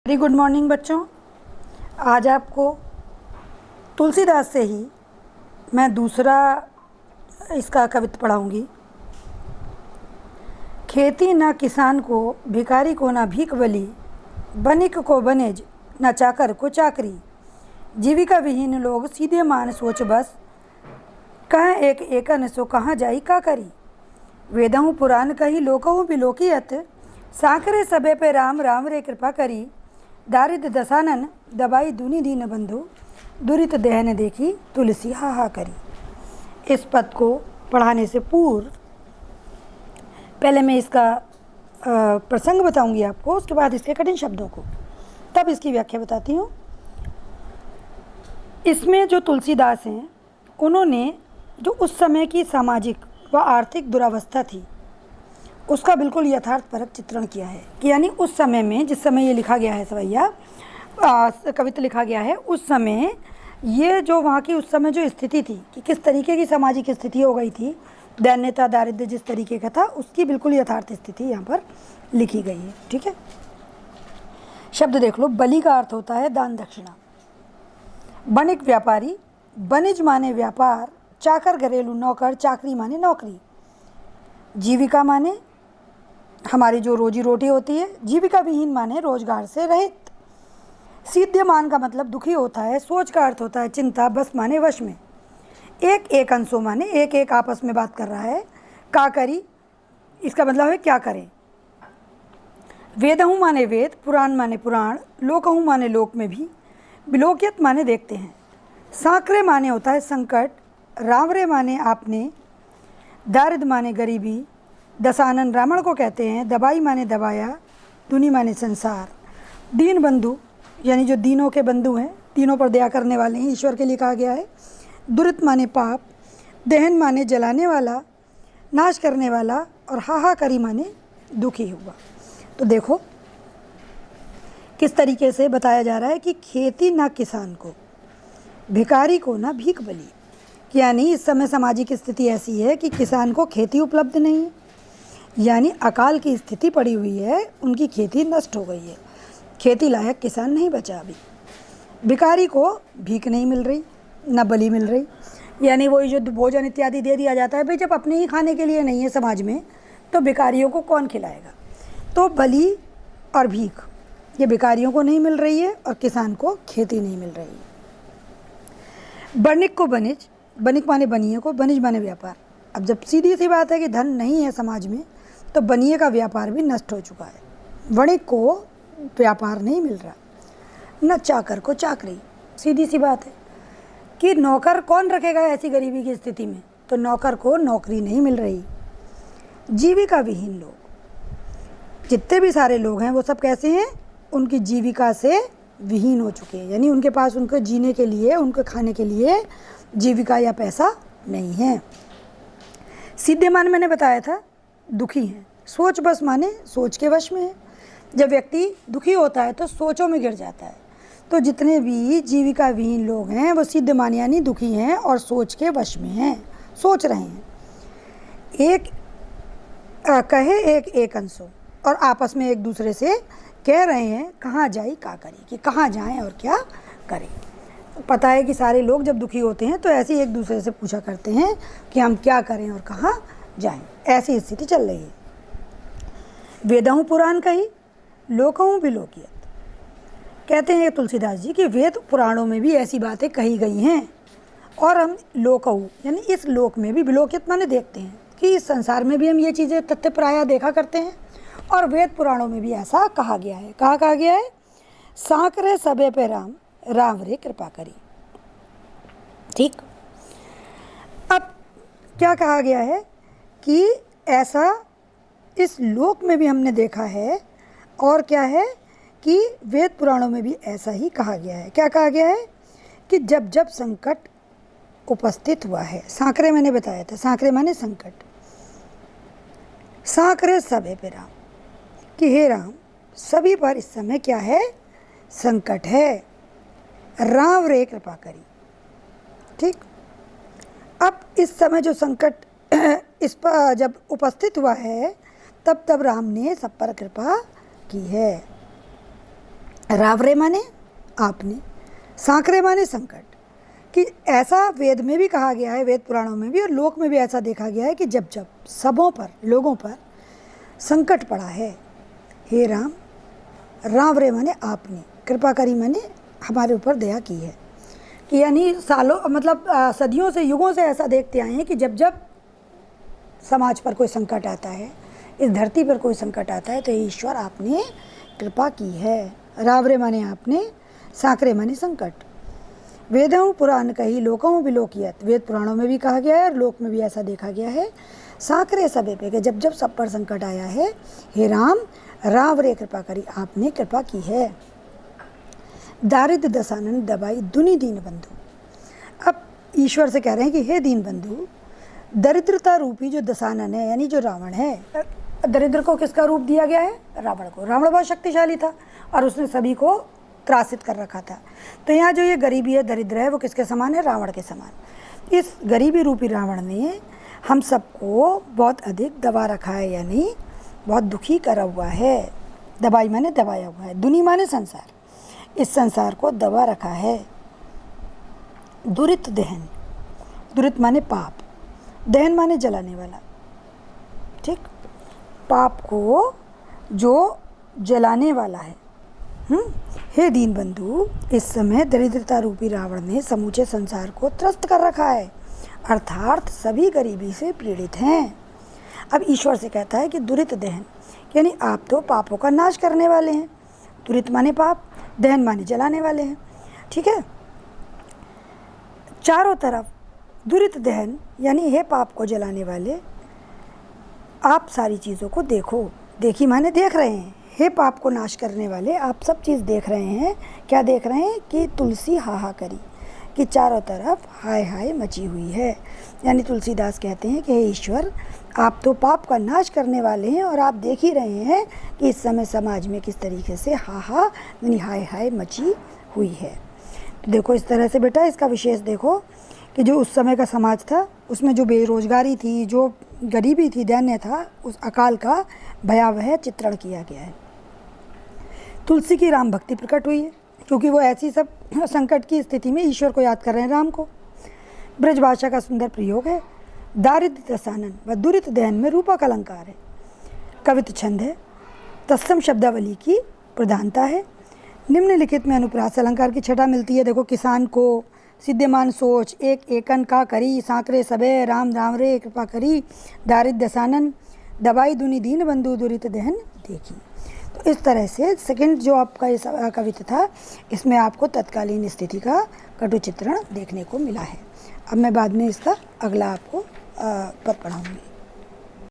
Very good morning बच्चों। आज आपको तुलसीदास से ही मैं दूसरा इसका कविता पढ़ाऊँगी। खेती न किसान को, भिखारी को न भीख बली, बनिक को बनेज न चाकर को चाकरी। जीविका विहीन लोग सीधे मान सोच बस, कहाँ एक एकन सो कहाँ जाई का करी। वेदहूँ पुराण कही लोकहूँ बिलोकियत, साकरे सबे पे राम राम रे कृपा करी। दारिद्र दशानन दबाई दुनि दीन बंधु, दुरित देहन देखी तुलसी हा करी। इस पद को पढ़ाने से पूर्व पहले मैं इसका प्रसंग बताऊंगी आपको, उसके बाद इसके कठिन शब्दों को, तब इसकी व्याख्या बताती हूँ। इसमें जो तुलसीदास हैं उन्होंने जो उस समय की सामाजिक व आर्थिक दुरावस्था थी उसका बिल्कुल यथार्थपरक चित्रण किया है कि यानी उस समय में, जिस समय ये लिखा गया है सवैया कविता लिखा गया है, उस समय ये जो वहाँ की उस समय जो स्थिति थी कि किस तरीके की सामाजिक स्थिति हो गई थी, दैन्यता दारिद्र्य जिस तरीके का था, उसकी बिल्कुल यथार्थ स्थिति यहाँ पर लिखी गई है। ठीक है, शब्द देख लो। बलि का अर्थ होता है दान दक्षिणा। बणिक व्यापारी, बनिज माने व्यापार, चाकर घरेलू नौकर, चाकरी माने नौकरी। जीविका माने हमारी जो रोजी रोटी होती है, जीविका विहीन माने रोजगार से रहित। सीध्यमान का मतलब दुखी होता है। सोच का अर्थ होता है चिंता, बस माने वश में। एक एक अंशों माने एक एक आपस में बात कर रहा है। का करी इसका मतलब है क्या करें। वेदहूँ माने वेद, पुराण माने पुराण, लोकहूँ माने लोक में भी, बिलोकियत माने देखते हैं। सांकरे माने होता है संकट, रावरे माने आपने, दारिद्र माने गरीबी, दशानन रावण को कहते हैं, दबाई माने दबाया, दुनि माने संसार, दीन बंधु यानी जो दीनों के बंधु हैं, दीनों पर दया करने वाले हैं, ईश्वर के लिए कहा गया है। दुरित माने पाप, दहन माने जलाने वाला, नाश करने वाला, और हाहाकारी माने दुखी हुआ। तो देखो किस तरीके से बताया जा रहा है कि खेती ना किसान को, भिखारी को ना भीख बली। यानी इस समय सामाजिक स्थिति ऐसी है कि किसान को खेती उपलब्ध नहीं है, यानी अकाल की स्थिति पड़ी हुई है, उनकी खेती नष्ट हो गई है, खेती लायक किसान नहीं बचा अभी। भिखारी को भीख नहीं मिल रही, न बलि मिल रही, यानी वही जो भोजन इत्यादि दे दिया जाता है, भाई जब अपने ही खाने के लिए नहीं है समाज में, तो भिखारियों को कौन खिलाएगा। तो बलि और भीख ये भिखारियों को नहीं मिल रही है और किसान को खेती नहीं मिल रही है। बणिक को बनिज, बनिक माने बनिए को, बनिज माने व्यापार। अब जब सीधी सी बात है कि धन नहीं है समाज में, तो बनिए का व्यापार भी नष्ट हो चुका है। वणिक को व्यापार नहीं मिल रहा, न चाकर को चाकरी। सीधी सी बात है कि नौकर कौन रखेगा ऐसी गरीबी की स्थिति में, तो नौकर को नौकरी नहीं मिल रही। जीविका विहीन लोग, जितने भी सारे लोग हैं वो सब कैसे हैं, उनकी जीविका से विहीन हो चुके हैं, यानी उनके पास उनको जीने के लिए, उनके खाने के लिए जीविका या पैसा नहीं है। सीधे मान मैंने बताया था दुखी हैं। सोच बस माने सोच के वश में है। जब व्यक्ति दुखी होता है तो सोचों में गिर जाता है। तो जितने भी जीविका विहीन लोग हैं वो सिद्ध मान यानी दुखी हैं और सोच के वश में हैं, सोच रहे हैं। एक कहे एक एक अंशों, और आपस में एक दूसरे से कह रहे हैं कहाँ जाई का करी, कि कहाँ जाएं और क्या करें। पता है कि सारे लोग जब दुखी होते हैं तो ऐसे ही एक दूसरे से पूछा करते हैं कि हम क्या करें और कहाँ जाएं। ऐसी स्थिति चल रही है। वेदहूँ पुराण कही, लोकहूँ बिलोकियत। कहते हैं तुलसीदास जी कि वेद पुराणों में भी ऐसी बातें कही गई हैं, और हम लोकहूँ यानी इस लोक में भी, बिलोकियत माने देखते हैं कि इस संसार में भी हम ये चीज़ें तथ्य प्रायः देखा करते हैं, और वेद पुराणों में भी ऐसा कहा गया है। कहा गया है, सांकरे सबे पे राम राम रे कृपा करी। ठीक, अब क्या कहा गया है कि ऐसा इस लोक में भी हमने देखा है, और क्या है कि वेद पुराणों में भी ऐसा ही कहा गया है। क्या कहा गया है कि जब जब संकट उपस्थित हुआ है, सांकरे मैंने बताया था, सांकरे माने संकट, सांकरे सबे पे राम, कि हे राम सभी पर इस समय क्या है, संकट है, राम रे कृपा करी। ठीक, अब इस समय जो संकट इस पर जब उपस्थित हुआ है, तब राम ने सब पर कृपा की है। रावरे माने आपने, सांकरे माने संकट। कि ऐसा वेद में भी कहा गया है, वेद पुराणों में भी और लोक में भी ऐसा देखा गया है कि जब जब सबों पर, लोगों पर संकट पड़ा है, हे राम, रावरे माने आपने, कृपा करी माने हमारे ऊपर दया की है। कि यानी सालों, मतलब सदियों से, युगों से ऐसा देखते आए हैं कि जब जब समाज पर कोई संकट आता है, इस धरती पर कोई संकट आता है, तो ईश्वर आपने कृपा की है। रावरे माने आपने, सांकरे माने संकट। वेदों पुराण कही लोकों विलोकियत, वेद पुराणों में भी कहा गया है और लोक में भी ऐसा देखा गया है। सांकरे सबे पे, जब जब सब पर संकट आया है, हे राम, रावरे कृपा करी, आपने कृपा की है। दारिद्र दशानन दबाई दुनि दीन बंधु। अब ईश्वर से कह रहे हैं कि हे दीन बंधु, दरिद्रता रूपी जो दशानन है, यानी जो रावण है, दरिद्र को किसका रूप दिया गया है? रावण को। रावण बहुत शक्तिशाली था और उसने सभी को त्रासित कर रखा था। तो यहाँ जो ये गरीबी है, दरिद्र है, वो किसके समान है? रावण के समान। इस गरीबी रूपी रावण ने हम सबको बहुत अधिक दबा रखा है, यानी बहुत दुखी करा हुआ है। दबाई माने दबाया हुआ है, दुनि माने संसार, इस संसार को दबा रखा है। दुरित दहन, दुरित माने पाप, दहन माने जलाने वाला, ठीक, पाप को जो जलाने वाला है। हे दीन बंधु, इस समय दरिद्रता रूपी रावण ने समूचे संसार को त्रस्त कर रखा है, अर्थात सभी गरीबी से पीड़ित हैं। अब ईश्वर से कहता है कि दुरित दहन, यानी आप तो पापों का नाश करने वाले हैं। दुरित माने पाप, दहन माने जलाने वाले हैं, ठीक है। चारों तरफ दुरित दहन, यानी हे पाप को जलाने वाले, आप सारी चीज़ों को देखो। देखी माने देख रहे हैं। हे पाप को नाश करने वाले, आप सब चीज़ देख रहे हैं। क्या देख रहे हैं? कि तुलसी हाहा करी, कि चारों तरफ हाय हाय मची हुई है। यानी तुलसीदास कहते हैं कि हे ईश्वर, आप तो पाप का नाश करने वाले हैं और आप देख ही रहे हैं कि इस समय समाज में किस तरीके से हाहा यानी हाय हाय मची हुई है। तो देखो इस तरह से बेटा, इसका विशेष देखो कि जो उस समय का समाज था, उसमें जो बेरोजगारी थी, जो गरीबी थी, दैन्य था, उस अकाल का भयावह चित्रण किया गया है। तुलसी की राम भक्ति प्रकट हुई है, क्योंकि वो ऐसी सब संकट की स्थिति में ईश्वर को याद कर रहे हैं, राम को। ब्रज भाषा का सुंदर प्रयोग है। दारिद्र दशानन व दुरित दहन में रूपक अलंकार है, कवित छंद है, तत्सम शब्दावली की प्रधानता है। निम्नलिखित में अनुप्रास अलंकार की छटा मिलती है। देखो, किसान को सिद्धमान सोच, एक एकन का करी, सांकरे सबे, राम रावरे कृपा करी, दारिद्र दशानन दबाई दुनि दीन बंधु, दुरित दहन देखी। तो इस तरह से सेकंड जो आपका इस कविता था, इसमें आपको तत्कालीन स्थिति का कटु चित्रण देखने को मिला है। अब मैं बाद में इसका अगला आपको पद पढ़ाऊँगी।